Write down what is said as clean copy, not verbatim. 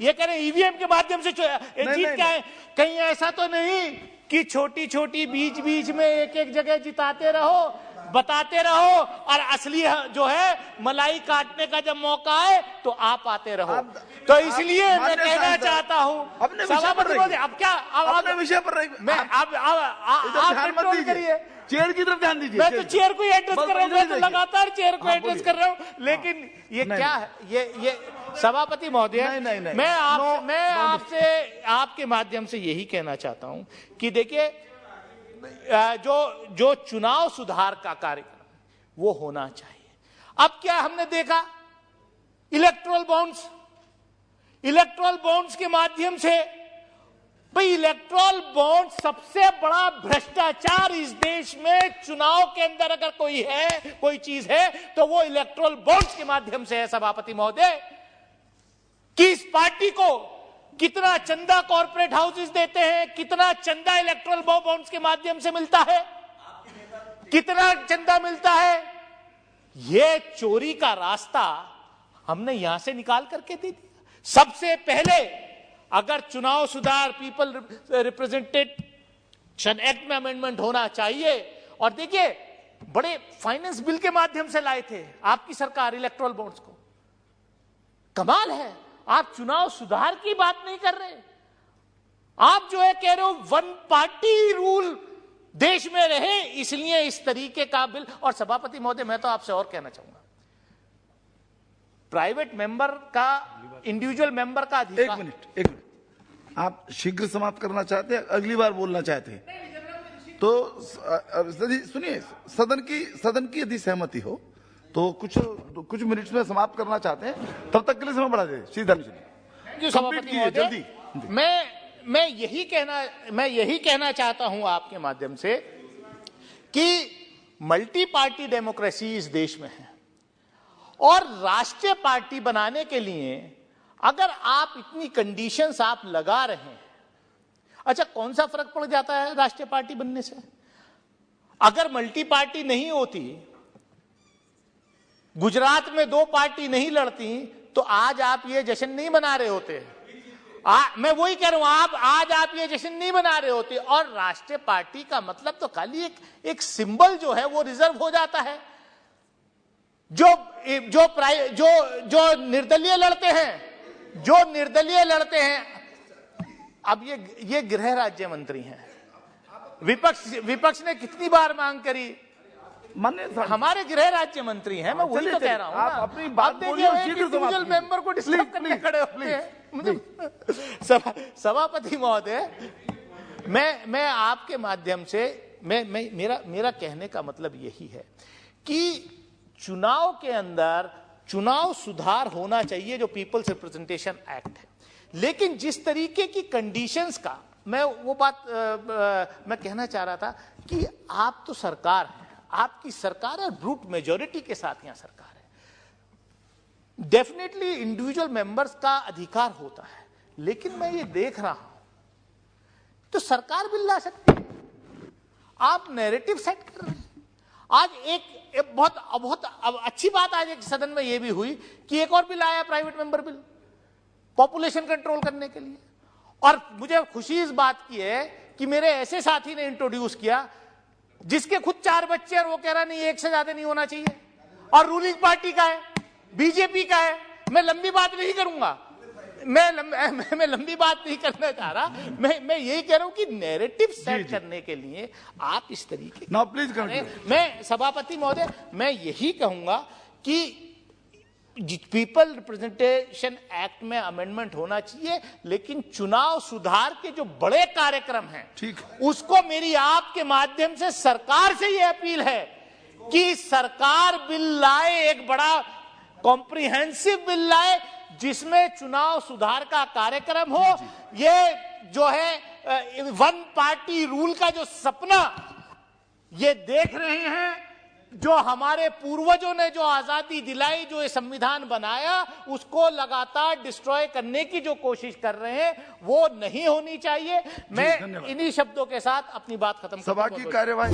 ये कह रहे हैं ईवीएम के माध्यम से जीत क्या है। कहीं ऐसा तो नहीं कि छोटी छोटी बीच बीच में एक एक जगह जिताते रहो, बताते रहो, और असली जो है मलाई काटने का जब मौका आए तो आप आते रहो। तो इसलिए मैं कहना चाहता हूं सभापति महोदय, अब क्या अपने विषय पर मैं आप कंट्रोल करिए, चेयर की तरफ ध्यान दीजिए। मैं तो चेयर को एड्रेस कर रहा हूँ, मैं तो लगातार चेयर को एड्रेस कर रहा हूँ, लेकिन ये क्या है, ये सभापति महोदय, मैं आपसे आपके माध्यम से यही कहना चाहता हूं कि देखिए जो चुनाव सुधार का कार्यक्रम वो होना चाहिए। अब क्या हमने देखा, इलेक्टोरल बॉन्ड्स के माध्यम से, भाई इलेक्टोरल बॉन्ड सबसे बड़ा भ्रष्टाचार इस देश में चुनाव के अंदर अगर कोई चीज है तो वो इलेक्टोरल बॉन्ड्स के माध्यम से है सभापति महोदय। कि इस पार्टी को कितना चंदा कॉर्पोरेट हाउसेस देते हैं, कितना चंदा इलेक्टोरल बॉन्ड्स के माध्यम से मिलता है, कितना चंदा मिलता है, ये चोरी का रास्ता हमने यहां से निकाल करके दे दिया। सबसे पहले अगर चुनाव सुधार पीपल रिप्रेजेंटेशन एक्ट में अमेंडमेंट होना चाहिए, और देखिए बड़े फाइनेंस बिल के माध्यम से लाए थे आपकी सरकार इलेक्टोरल बॉन्ड्स को। कमाल है, आप चुनाव सुधार की बात नहीं कर रहे, आप जो है कह रहे हो वन पार्टी रूल देश में रहे, इसलिए इस तरीके का बिल। और सभापति महोदय मैं तो आपसे और कहना चाहूंगा, प्राइवेट मेंबर का, इंडिविजुअल मेंबर का अधिकार। एक मिनट, आप शीघ्र समाप्त करना चाहते हैं, अगली बार बोलना चाहते हैं तो सुनिए, सदन की यदि सहमति हो तो कुछ मिनट्स में समाप्त करना चाहते हैं, तब तक के लिए समय बढ़ा दे सीधा जल्दी। मैं यही कहना चाहता हूं आपके माध्यम से कि मल्टी पार्टी डेमोक्रेसी इस देश में है, और राष्ट्रीय पार्टी बनाने के लिए अगर आप इतनी कंडीशंस आप लगा रहे हैं, अच्छा कौन सा फर्क पड़ जाता है राष्ट्रीय पार्टी बनने से? अगर मल्टी पार्टी नहीं होती, गुजरात में 2 पार्टी नहीं लड़ती, तो आज आप ये जश्न नहीं मना रहे होते। मैं वही कह रहा हूं, आज आप ये जश्न नहीं मना रहे होते। और राष्ट्रीय पार्टी का मतलब तो खाली एक सिंबल जो है वो रिजर्व हो जाता है। जो निर्दलीय लड़ते हैं, अब ये गृह राज्य मंत्री हैं। विपक्ष ने कितनी बार मांग करी, हमारे गृह राज्य मंत्री हैं, मैं वही तो कह रहा हूं। आप अपनी बात बोलिए, इंडिविजुअल मेंबर को डिस्टर्ब करने खड़े होते हैं। सभापति महोदय, मैं आपके माध्यम से मेरा कहने का मतलब यही है कि चुनाव के अंदर चुनाव सुधार होना चाहिए, जो पीपल्स रिप्रेजेंटेशन एक्ट है, लेकिन जिस तरीके की कंडीशंस का मैं कहना चाह रहा था कि आप तो सरकार है, आपकी सरकार है, ब्रूट मेजॉरिटी के साथ यहां सरकार है। डेफिनेटली इंडिविजुअल मेंबर्स का अधिकार होता है, लेकिन मैं ये देख रहा हूं तो सरकार बिल ला सकती है, आप नैरेटिव सेट कर रहे हैं। आज एक बहुत अच्छी बात आज एक सदन में यह भी हुई कि एक और बिल आया, private member bill, population control करने के लिए। और मुझे खुशी इस बात की है कि मेरे ऐसे साथी ने इंट्रोड्यूस किया जिसके खुद 4 बच्चे, और वो कह रहा नहीं 1 से ज्यादा नहीं होना चाहिए, और रूलिंग पार्टी का है, बीजेपी का है। मैं लंबी बात नहीं करूंगा, मैं लंबी बात नहीं करना चाह रहा, मैं यही कह रहा हूं कि नैरेटिव सेट करने के लिए आप इस तरीके नाउ प्लीज कंटिन्यू। मैं सभापति महोदय, मैं यही कहूंगा कि पीपल रिप्रेजेंटेशन एक्ट में अमेंडमेंट होना चाहिए, लेकिन चुनाव सुधार के जो बड़े कार्यक्रम हैं, ठीक, उसको मेरी आपके माध्यम से सरकार से यह अपील है कि सरकार बिल लाए, एक बड़ा कॉम्प्रिहेंसिव बिल लाए, जिसमें चुनाव सुधार का कार्यक्रम हो। ये जो है वन पार्टी रूल का जो सपना ये देख रहे हैं, जो हमारे पूर्वजों ने जो आजादी दिलाई, जो ये संविधान बनाया, उसको लगातार डिस्ट्रॉय करने की जो कोशिश कर रहे हैं, वो नहीं होनी चाहिए। मैं इन्हीं शब्दों के साथ अपनी बात खत्म करता हूं। सभा की कार्यवाही